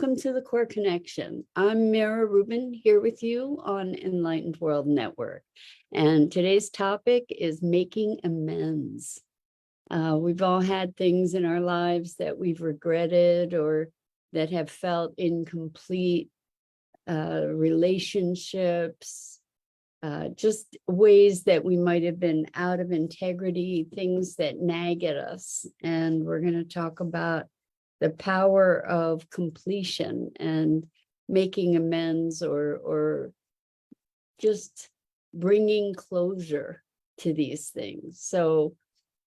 welcome to the Core Connection. I'm Mira Rubin here with you on Enlightened World Network. And today's topic is making amends. We've all had things in our lives that we've regretted or that have felt incomplete, relationships, just ways that we might have been out of integrity, things that nag at us. And we're going to talk about the power of completion and making amends or just bringing closure to these things. So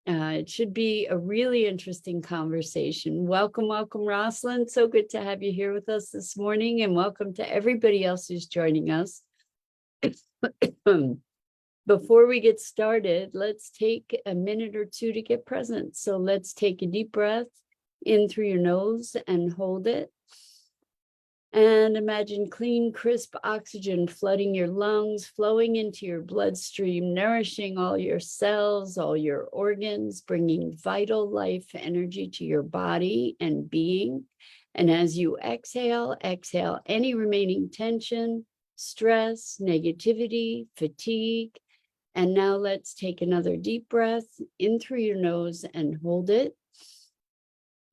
it should be a really interesting conversation. Welcome, Rosalind. So good to have you here with us this morning, and welcome to everybody else who's joining us. Before we get started, let's take a minute or two to get present. So let's take a deep breath in through your nose and hold it. And imagine clean, crisp oxygen flooding your lungs, flowing into your bloodstream, nourishing all your cells, all your organs, bringing vital life energy to your body and being. And as you exhale any remaining tension, stress, negativity, fatigue. And now let's take another deep breath in through your nose and hold it.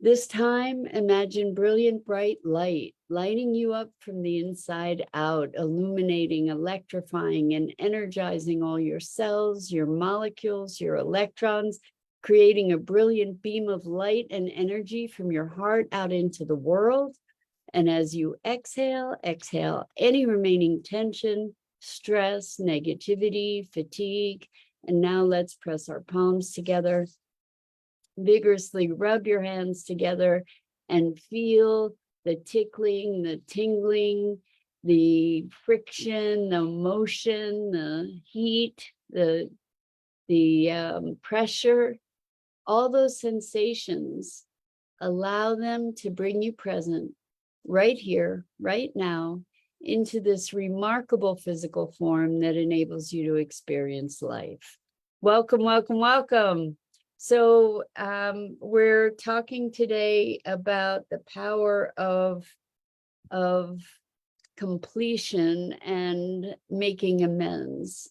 This time, imagine brilliant, bright light, lighting you up from the inside out, illuminating, electrifying, and energizing all your cells, your molecules, your electrons, creating a brilliant beam of light and energy from your heart out into the world. And as you exhale any remaining tension, stress, negativity, fatigue. And now let's press our palms together. Vigorously rub your hands together and feel the tickling, the tingling, the friction, the motion, the heat, the pressure, all those sensations. Allow them to bring you present right here, right now, into this remarkable physical form that enables you to experience life. Welcome, welcome, welcome. So we're talking today about the power of completion and making amends.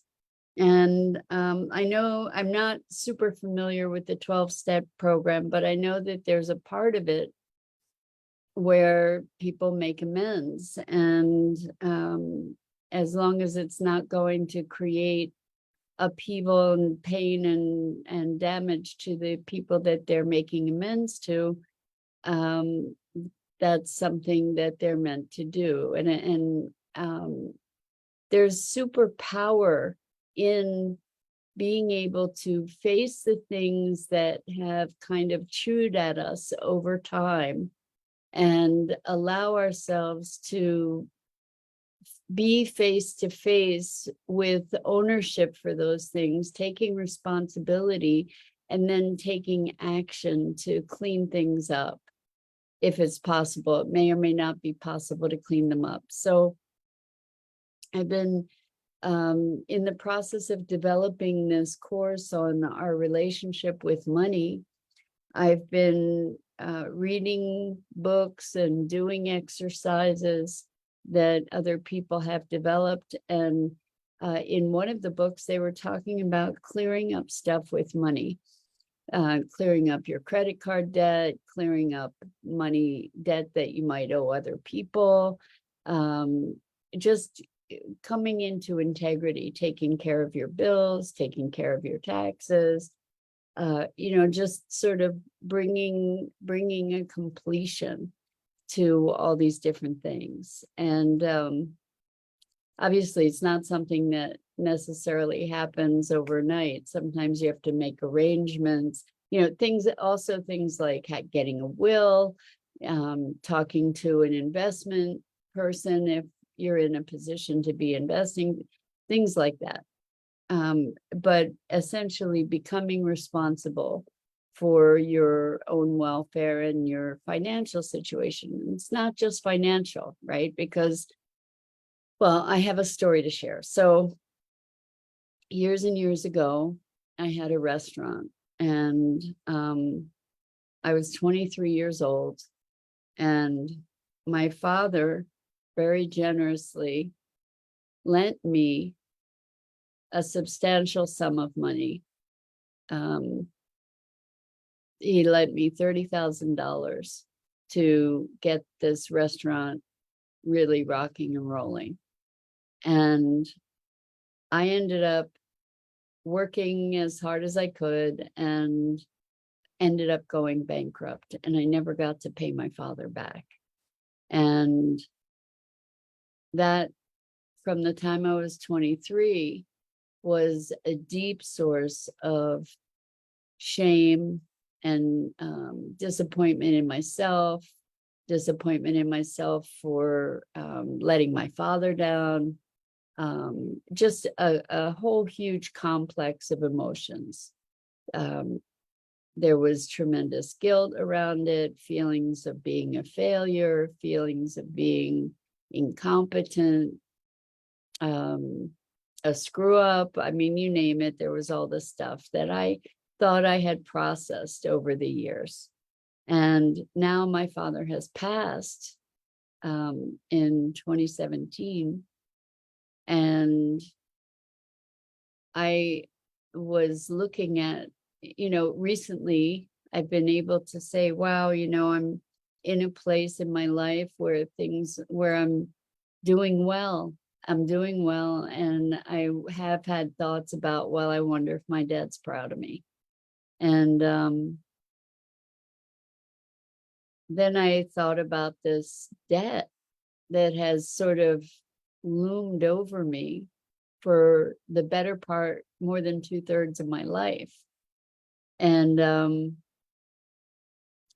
And I know I'm not super familiar with the 12-step program, but I know that there's a part of it where people make amends. And as long as it's not going to create upheaval and pain and damage to the people that they're making amends to, that's something that they're meant to do. And there's superpower in being able to face the things that have kind of chewed at us over time and allow ourselves to be face to face with ownership for those things, taking responsibility, and then taking action to clean things up. If it's possible, it may or may not be possible to clean them up. So I've been in the process of developing this course on our relationship with money. I've been reading books and doing exercises that other people have developed. And in one of the books, they were talking about clearing up stuff with money, clearing up your credit card debt, clearing up money debt that you might owe other people, just coming into integrity, taking care of your bills, taking care of your taxes, just sort of bringing a completion to all these different things. And obviously it's not something that necessarily happens overnight. Sometimes you have to make arrangements, things like getting a will, talking to an investment person if you're in a position to be investing, things like that. But essentially becoming responsible for your own welfare and your financial situation. It's not just financial, right? Because, well, I have a story to share. So years and years ago, I had a restaurant, and I was 23 years old, and my father very generously lent me a substantial sum of money. He lent me $30,000 to get this restaurant really rocking and rolling. And I ended up working as hard as I could and ended up going bankrupt. And I never got to pay my father back. And that, from the time I was 23, was a deep source of shame and disappointment in myself for letting my father down, just a whole huge complex of emotions. There was tremendous guilt around it, feelings of being a failure, feelings of being incompetent, a screw up. I mean, you name it, there was all this stuff that I thought I had processed over the years. And now my father has passed in 2017. And I was looking at, recently I've been able to say, wow, I'm in a place in my life where I'm doing well. I'm doing well. And I have had thoughts about, well, I wonder if my dad's proud of me. And then I thought about this debt that has sort of loomed over me for the better part, more than 2/3 of my life. And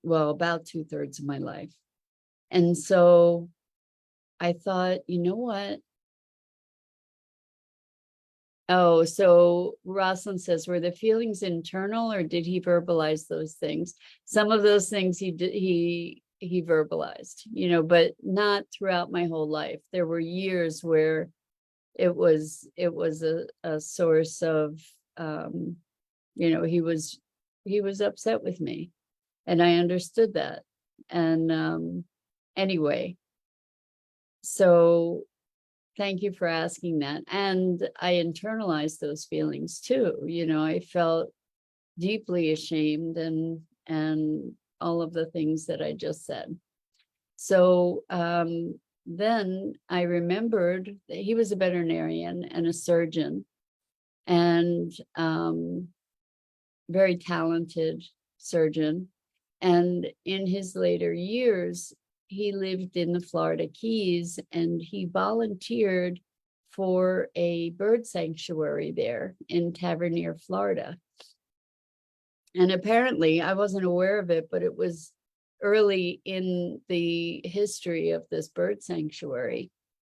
well, about 2/3 of my life. And so I thought, you know what? Oh, so Rosalind says, were the feelings internal or did he verbalize those things? Some of those things he verbalized, but not throughout my whole life. There were years where it was a source of, he was upset with me, and I understood that. And anyway, so thank you for asking that. And I internalized those feelings too. I felt deeply ashamed and all of the things that I just said. So then I remembered that he was a veterinarian and a surgeon, and very talented surgeon. And in his later years, he lived in the Florida Keys, and he volunteered for a bird sanctuary there in Tavernier, Florida. And apparently, I wasn't aware of it, but it was early in the history of this bird sanctuary.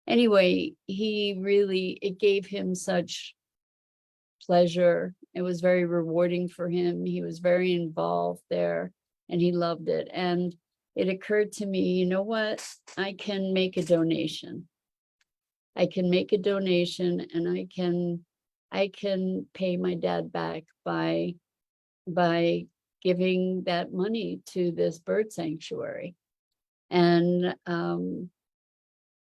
Anyway, it gave him such pleasure. It was very rewarding for him. He was very involved there and he loved it. And it occurred to me, you know what? I can make a donation. I can make a donation, and I can pay my dad back by giving that money to this bird sanctuary. And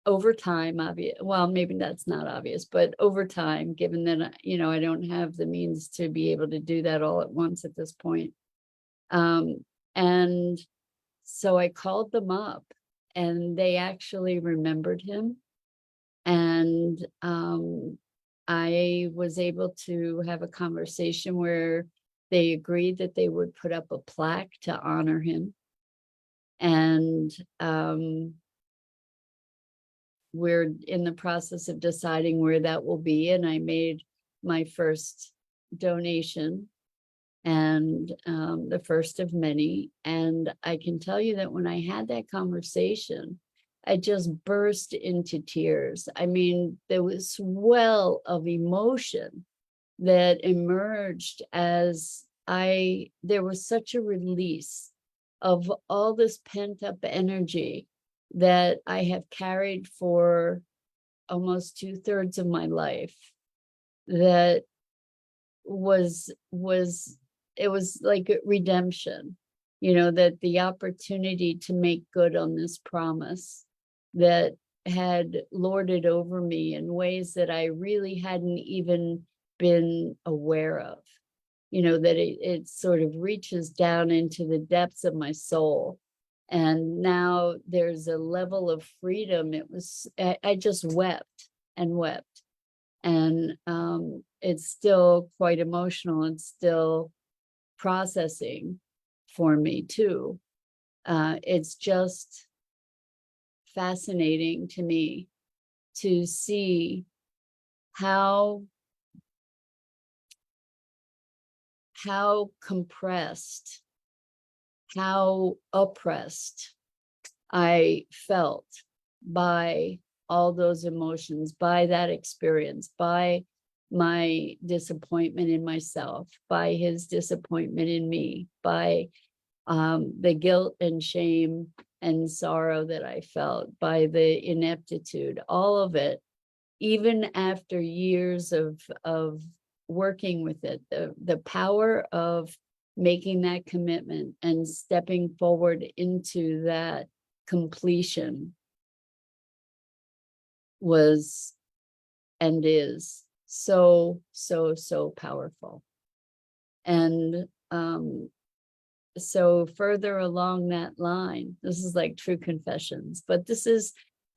over time, well, maybe that's not obvious, but over time, given that, I don't have the means to be able to do that all at once at this point. And so I called them up, and they actually remembered him. And I was able to have a conversation where they agreed that they would put up a plaque to honor him. And we're in the process of deciding where that will be. And I made my first donation, and the first of many. And I can tell you that when I had that conversation, I just burst into tears. I mean, there was a swell of emotion that emerged as there was such a release of all this pent up energy that I have carried for almost 2/3 of my life. That it was like redemption. that the opportunity to make good on this promise that had lorded over me in ways that I really hadn't even been aware of, that it sort of reaches down into the depths of my soul. And now there's a level of freedom. I just wept and wept. And it's still quite emotional. It's still processing for me too. It's just fascinating to me to see how compressed, how oppressed I felt by all those emotions, by that experience, by my disappointment in myself, by his disappointment in me, by the guilt and shame and sorrow that I felt, by the ineptitude, all of it, even after years of working with it, the power of making that commitment and stepping forward into that completion was and is so powerful. And so further along that line, this is like true confessions, but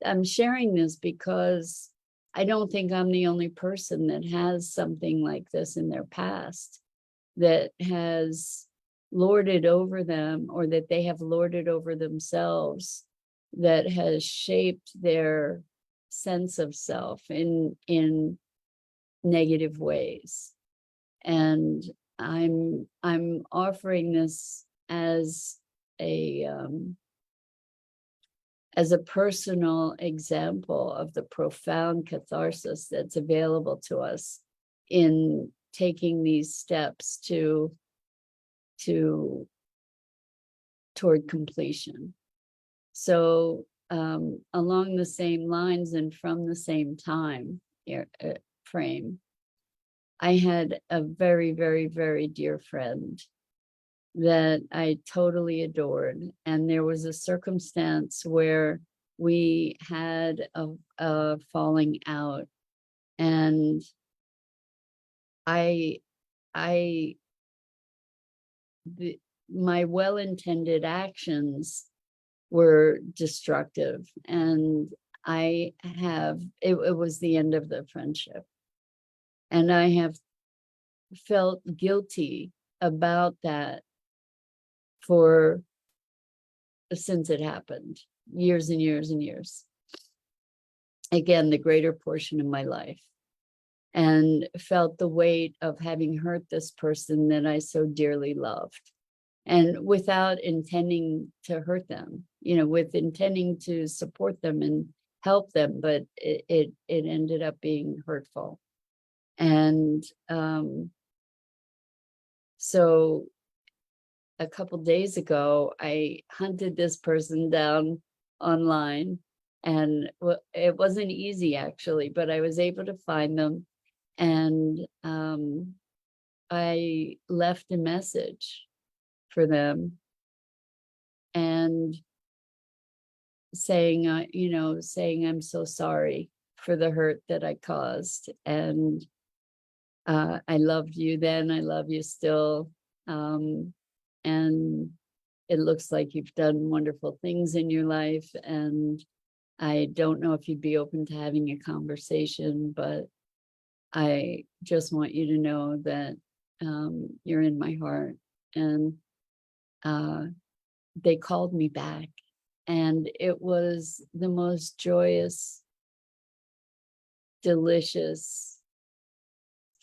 I'm sharing this because I don't think I'm the only person that has something like this in their past that has lorded over them, or that they have lorded over themselves, that has shaped their sense of self in negative ways. And I'm offering this as a personal example of the profound catharsis that's available to us in taking these steps toward completion. So along the same lines and from the same time frame, I had a very, very, very dear friend that I totally adored. And there was a circumstance where we had a falling out, and my well-intended actions were destructive, and it was the end of the friendship. And I have felt guilty about that since it happened, years and years and years. Again, the greater portion of my life. And felt the weight of having hurt this person that I so dearly loved. And without intending to hurt them, with intending to support them and help them, but it ended up being hurtful. And so a couple days ago, I hunted this person down online, and it wasn't easy actually, but I was able to find them. And I left a message for them, and saying I'm so sorry for the hurt that I caused, and I loved you then, I love you still, and it looks like you've done wonderful things in your life, and I don't know if you'd be open to having a conversation, but I just want you to know that you're in my heart. And they called me back, and it was the most joyous, delicious,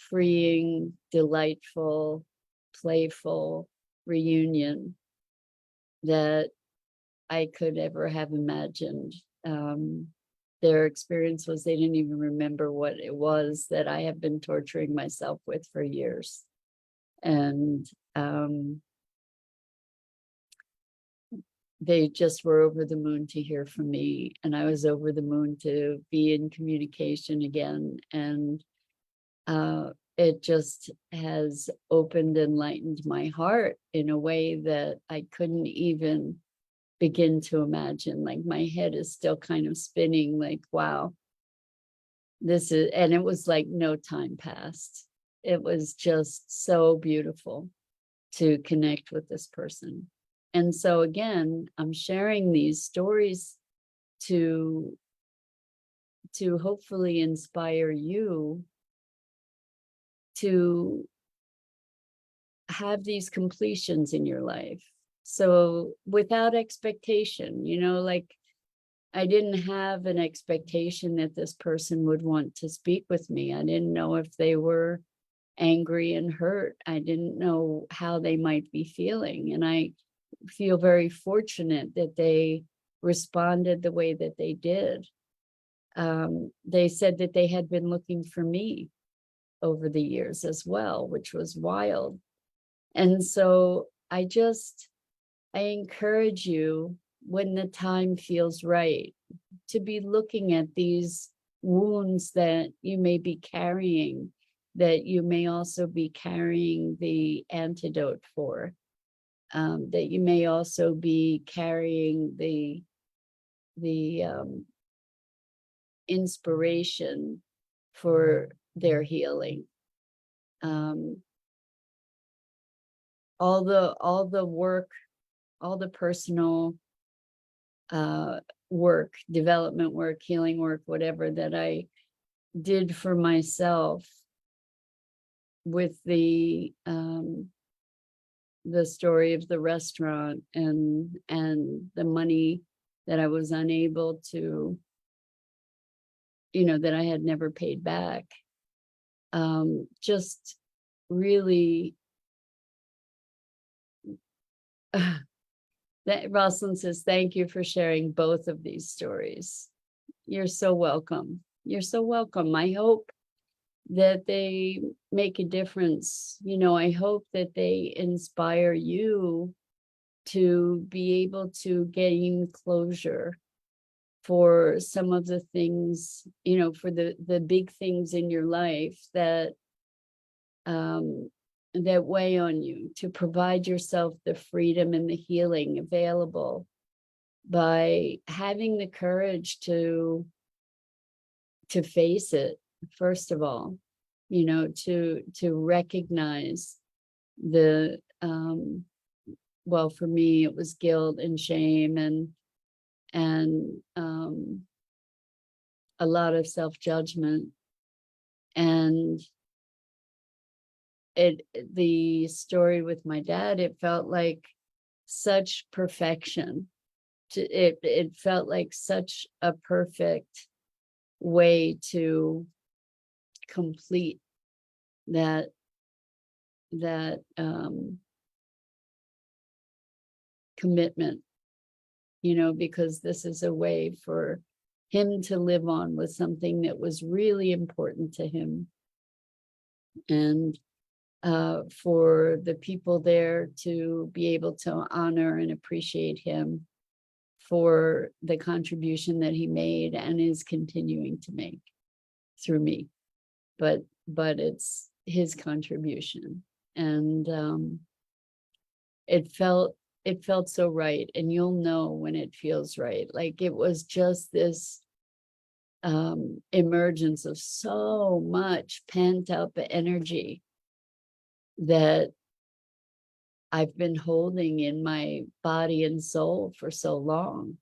freeing, delightful, playful reunion that I could ever have imagined. Their experience was they didn't even remember what it was that I have been torturing myself with for years. And they just were over the moon to hear from me, and I was over the moon to be in communication again. And it just has opened and lightened my heart in a way that I couldn't even begin to imagine. Like my head is still kind of spinning, like, wow, this is, and it was like no time passed. It was just so beautiful to connect with this person. And so again, I'm sharing these stories to hopefully inspire you to have these completions in your life. So without expectation, like I didn't have an expectation that this person would want to speak with me. I didn't know if they were angry and hurt. I didn't know how they might be feeling. And I feel very fortunate that they responded the way that they did. They said that they had been looking for me over the years as well, which was wild. And so I encourage you, when the time feels right, to be looking at these wounds that you may be carrying, that you may also be carrying the antidote for, that you may also be carrying the inspiration for their healing. All the work, all the personal work, development work, healing work, whatever that I did for myself with the story of the restaurant and the money that I was unable to, that I had never paid back. Just really, that Rosalind says, thank you for sharing both of these stories. You're so welcome. You're so welcome. I hope that they make a difference. I hope that they inspire you to be able to gain closure for some of the things, for the big things in your life that that weigh on you, to provide yourself the freedom and the healing available by having the courage to face it, first of all, to recognize the well, for me it was guilt and shame and a lot of self-judgment, and the story with my dad, it felt like such perfection. It felt like such a perfect way to complete that commitment, because this is a way for him to live on with something that was really important to him, and for the people there to be able to honor and appreciate him for the contribution that he made and is continuing to make through me. But it's his contribution, and it felt so right. And you'll know when it feels right. Like it was just this emergence of so much pent up energy that I've been holding in my body and soul for so long.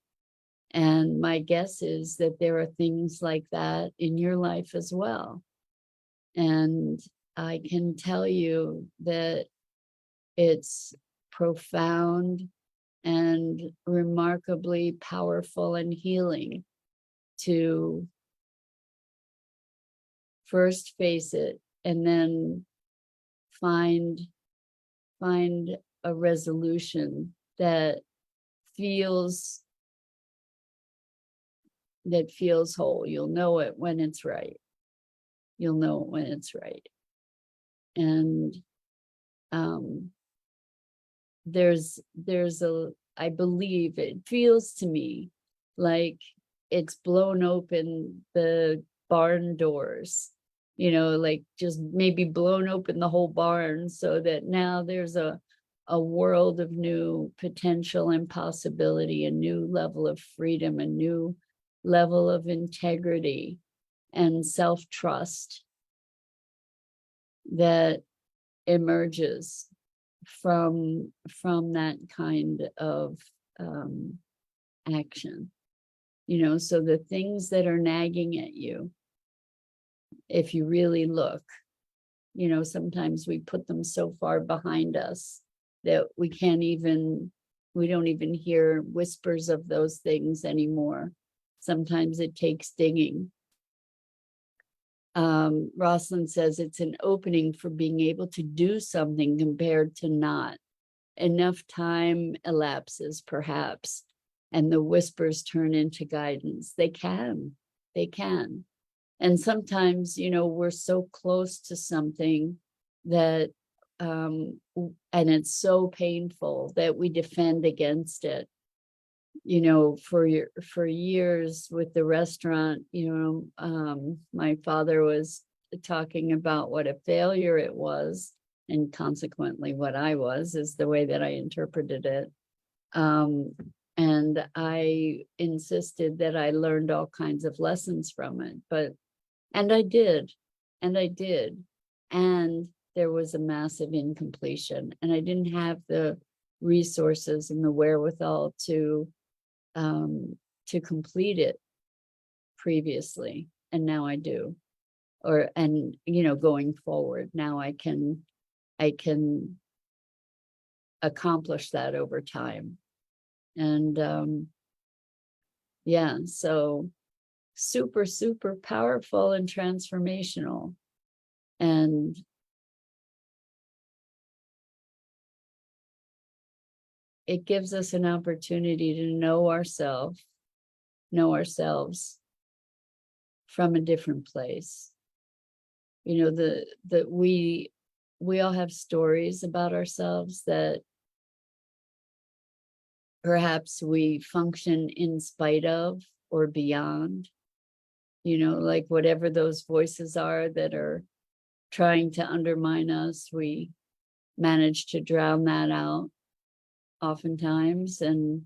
And my guess is that there are things like that in your life as well. And I can tell you that it's profound and remarkably powerful and healing to first face it and then find a resolution that feels whole. You'll know it when it's right. You'll know it when it's right. And I believe, it feels to me like it's blown open the barn doors, like just maybe blown open the whole barn so that now there's a world of new potential and possibility, a new level of freedom, a new level of integrity and self-trust that emerges from that kind of action. So the things that are nagging at you, if you really look, sometimes we put them so far behind us that we don't even hear whispers of those things anymore. Sometimes it takes digging. Rosalind says it's an opening for being able to do something compared to not. Enough time elapses, perhaps, and the whispers turn into guidance. They can. And sometimes, we're so close to something that, and it's so painful that we defend against it. For years with the restaurant, my father was talking about what a failure it was, and consequently what I was, is the way that I interpreted it. And I insisted that I learned all kinds of lessons from it, and I did. And there was a massive incompletion, and I didn't have the resources and the wherewithal to complete it previously. And now I do. Going forward, now I can accomplish that over time. And yeah, so super, super powerful and transformational. And it gives us an opportunity to know ourselves from a different place. That we all have stories about ourselves that perhaps we function in spite of or beyond, like whatever those voices are that are trying to undermine us, we manage to drown that out oftentimes and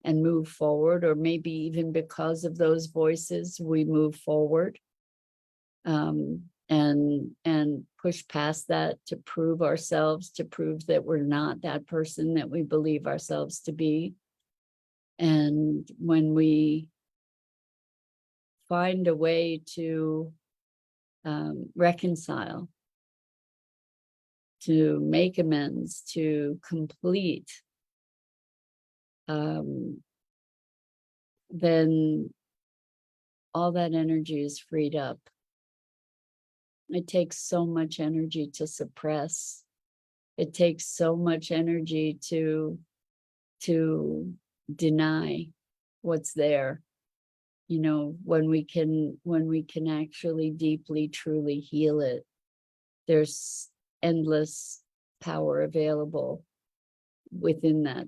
move forward, or maybe even because of those voices, we move forward and push past that to prove ourselves, to prove that we're not that person that we believe ourselves to be. And when we find a way to reconcile, to make amends, to complete, then all that energy is freed up. It takes so much energy to suppress. It takes so much energy to deny what's there. When we can actually deeply, truly heal it, there's endless power available within that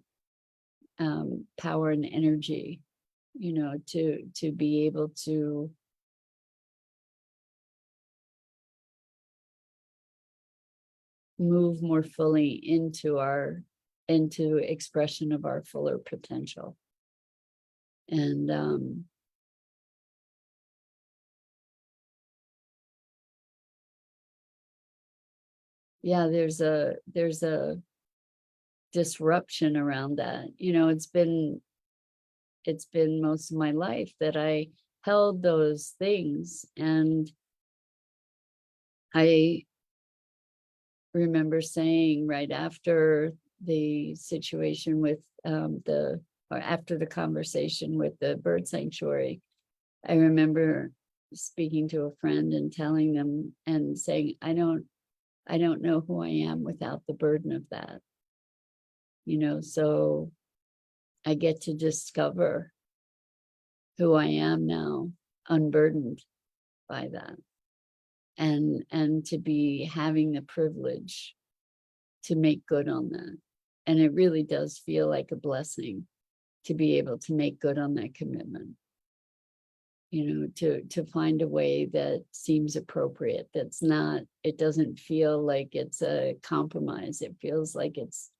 power and energy, to be able to move more fully into expression of our fuller potential. And yeah, there's a disruption around that. It's been most of my life that I held those things, and I remember saying right after the situation with after the conversation with the bird sanctuary, I remember speaking to a friend and telling them and saying, I don't know who I am without the burden of that. So I get to discover who I am now, unburdened by that. And to be having the privilege to make good on that. And it really does feel like a blessing to be able to make good on that commitment. to find a way that seems appropriate. That's not, it doesn't feel like it's a compromise. It feels like it's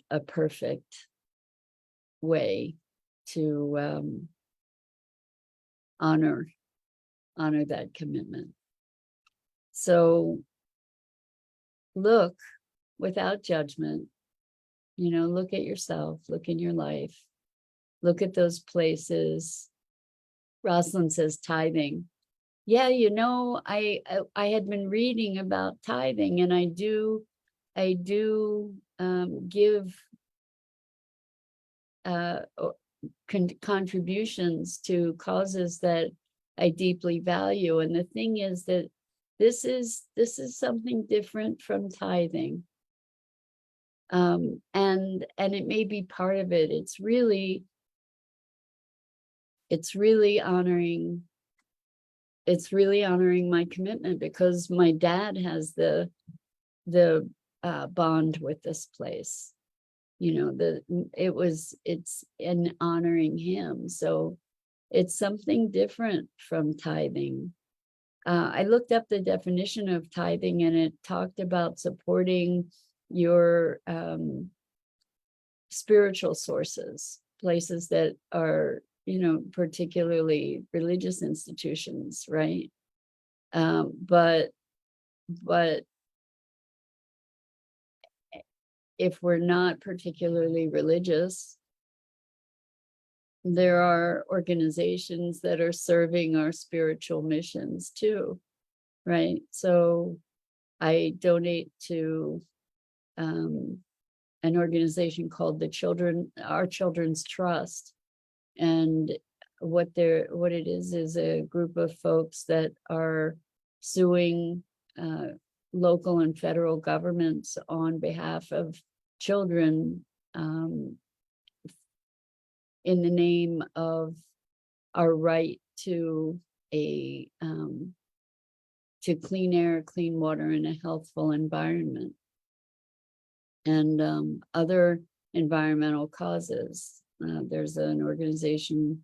a perfect way to honor that commitment. So look without judgment, look at yourself, look in your life, look at those places. Rosalind says tithing. Yeah, I had been reading about tithing, and I do give contributions to causes that I deeply value. And the thing is that this is something different from tithing. And it may be part of it. It's really honoring my commitment, because my dad has the bond with this place. It's in honoring him. So it's something different from tithing. I looked up the definition of tithing, and it talked about supporting your spiritual sources, places that are, particularly religious institutions, right? But if we're not particularly religious, there are organizations that are serving our spiritual missions too, right? So I donate to an organization called Our Children's Trust. And what it is a group of folks that are suing local and federal governments on behalf of children, in the name of our right to to clean air, clean water, and a healthful environment, and other environmental causes. There's an organization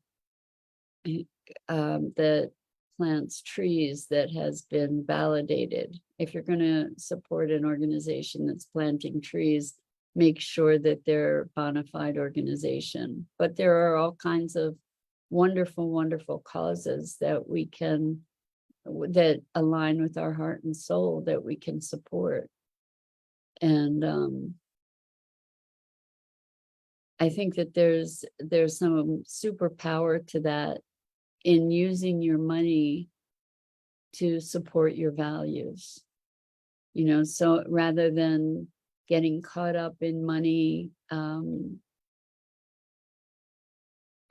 that plants trees that has been validated. If you're going to support an organization that's planting trees, make sure that they're a bona fide organization. But there are all kinds of wonderful, wonderful causes that that align with our heart and soul that we can support. And I think that there's some superpower to that, in using your money to support your values. So rather than getting caught up in money, and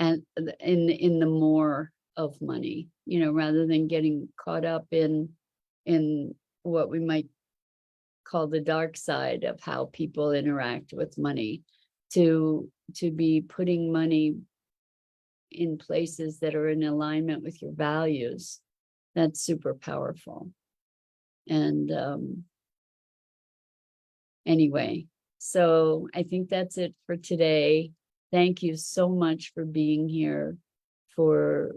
in the more of money, rather than getting caught up in what we might call the dark side of how people interact with money, to be putting money in places that are in alignment with your values. That's super powerful. And anyway, so I think that's it for today. Thank you so much for being here, for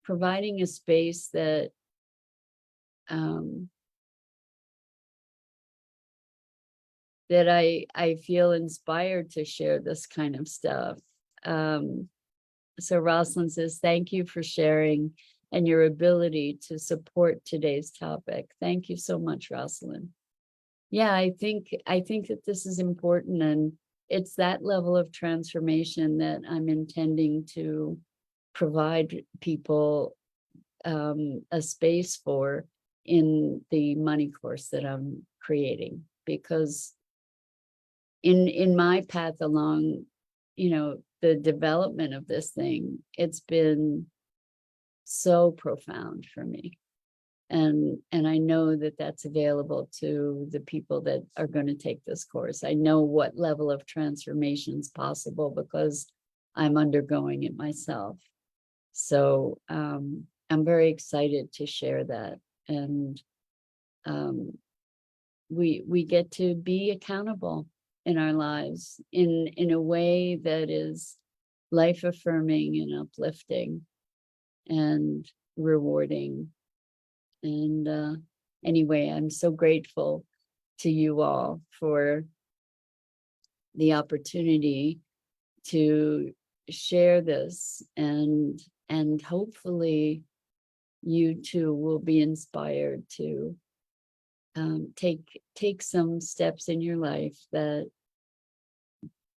providing a space that that I feel inspired to share this kind of stuff. So Rosalind says, thank you for sharing and your ability to support today's topic. Thank you so much, Rosalind. Yeah, I think that this is important, and it's that level of transformation that I'm intending to provide people a space for in the money course that I'm creating. Because in my path along, the development of this thing, it's been so profound for me. And I know that that's available to the people that are going to take this course. I know what level of transformation is possible because I'm undergoing it myself. So I'm very excited to share that. And we get to be accountable in our lives in a way that is life affirming and uplifting and rewarding. And anyway, I'm so grateful to you all for the opportunity to share this, and hopefully you too will be inspired to take some steps in your life that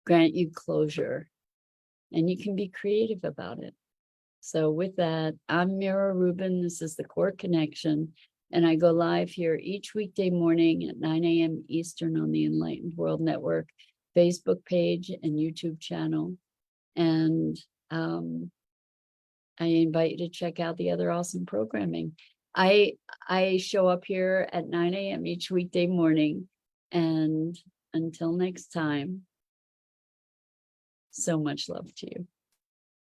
grant you closure, and you can be creative about it. So with that, I'm Mira Rubin. This is the Core Connection, and I go live here each weekday morning at 9 a.m. Eastern on the Enlightened World Network Facebook page and YouTube channel. And I invite you to check out the other awesome programming. I show up here at 9 a.m. each weekday morning. And until next time, so much love to you.